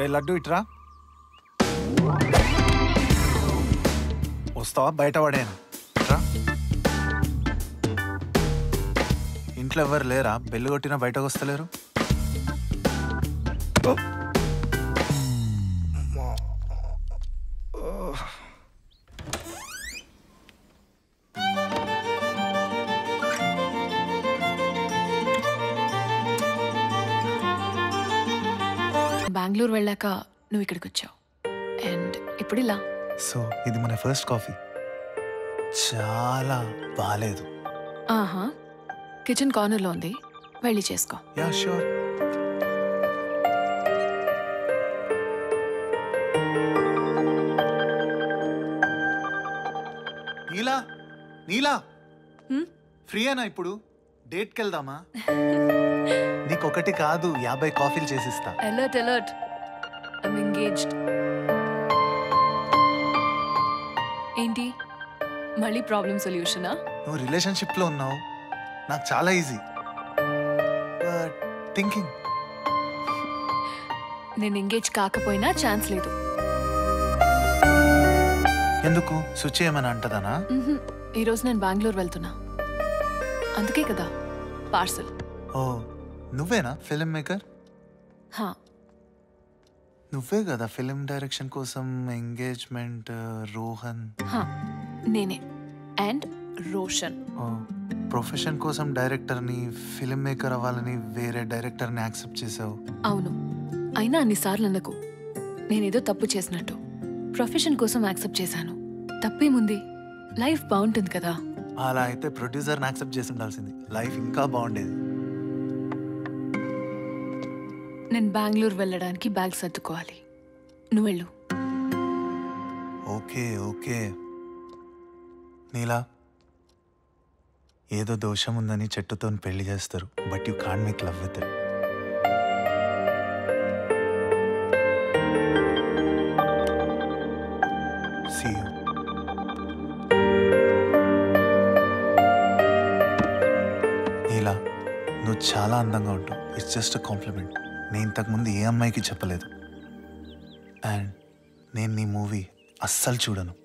రే లడ్డు ఇట్రా. వస్తావా? బయట పడేను. ఇట్రా. ఇంట్లో ఎవరు లేరా? బెల్లు కొట్టినా బయటకు వస్తలేరు. బెంగళూరు వెళ్ళాక నువ్వు ఇక్కడికి వచ్చావు అండ్ ఇప్పుడు ఇలా. సో ఇది మన ఫస్ట్ కాఫీ. చాలా బాలేదు. ఆహా, కిచెన్ కార్నర్లో ఉంది, వెళ్ళి చేసుకో. Yeah sure. నీలా నీలా ఫ్రీయేనా ఇప్పుడు? డేట్కి వెళ్దామా? నీకొకటి కాదు 50 కాఫీలు చేసిస్తా. Alert alert, I'm engaged. ఏంటి మళ్ళీ ప్రాబ్లం సొల్యూషనా? నువ్వు రిలేషన్షిప్లో ఉన్నావు, నాకు చాలా ఈజీ. But thinking. నేను ఎంగేజ్ కాకపోయినా ఛాన్స్ లేదు. ఎందుకు? సుచి ఏమైనా అంటదానా? ఈరోజు నేను బెంగళూరు వెళ్తున్నా, అందుకే కదా పార్సల్. ఓ నువ్వేనా ఫిలిం మేకర్? హా, నువ్వే కదా ఫిలిం డైరెక్షన్ కోసం ఎంగేజ్మెంట్ రోహన్? హా, నేనే. అండ్ రోషన్. ఓ ప్రొఫెషన్ కోసం డైరెక్టర్ని, ఫిలిం మేకర్ అవ్వాలని వేరే డైరెక్టర్ని యాక్సెప్ట్ చేసావు. అవును, అయినా అన్నిసార్లు అన్నకు నేనేదో తప్పు చేసినట్టు. ప్రొఫెషన్ కోసం యాక్సెప్ట్ చేశాను, తప్పేముంది? లైఫ్ బాగుంటుంది కదా. అలా అయితే ప్రొడ్యూసర్ని యాక్సెప్ట్ చేసి ఉండాల్సింది, లైఫ్ ఇంకా బాగుండేది. నేను బెంగళూరు వెళ్ళడానికి బ్యాగ్ సర్దుకోవాలి, నువ్వు వెళ్ళు. Okay okay. నీలా, ఏదో దోషం ఉందని చెట్టుతో పెళ్లి చేస్తారు, but you can't make love with it. See you. Neela, నువ్వు చాలా అందంగా ఉంటావు. It's just a compliment. నేను ఇంతకుముందు ఏ అమ్మాయికి చెప్పలేదు. అండ్ నేను నీ మూవీ అస్సలు చూడను.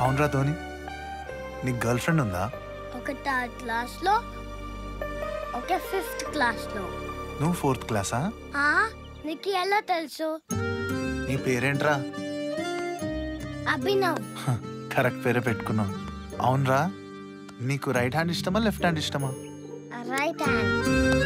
అవునరా ధోని, నీకు గర్ల్ ఫ్రెండ్ ఉందా? ఒక 3rd క్లాస్లో, ఒక 5th క్లాస్లో. నువ్వు 4th క్లాసా? నీకు ఎలా తెలుసు? నీ పేరేంట్రా? అభినవ్. కరెక్ట్ పేరే పెట్టుకున్నావు. అవునరా, నీకు రైట్ హ్యాండ్ ఇష్టమా లెఫ్ట్ హ్యాండ్ ఇష్టమా? Right hand.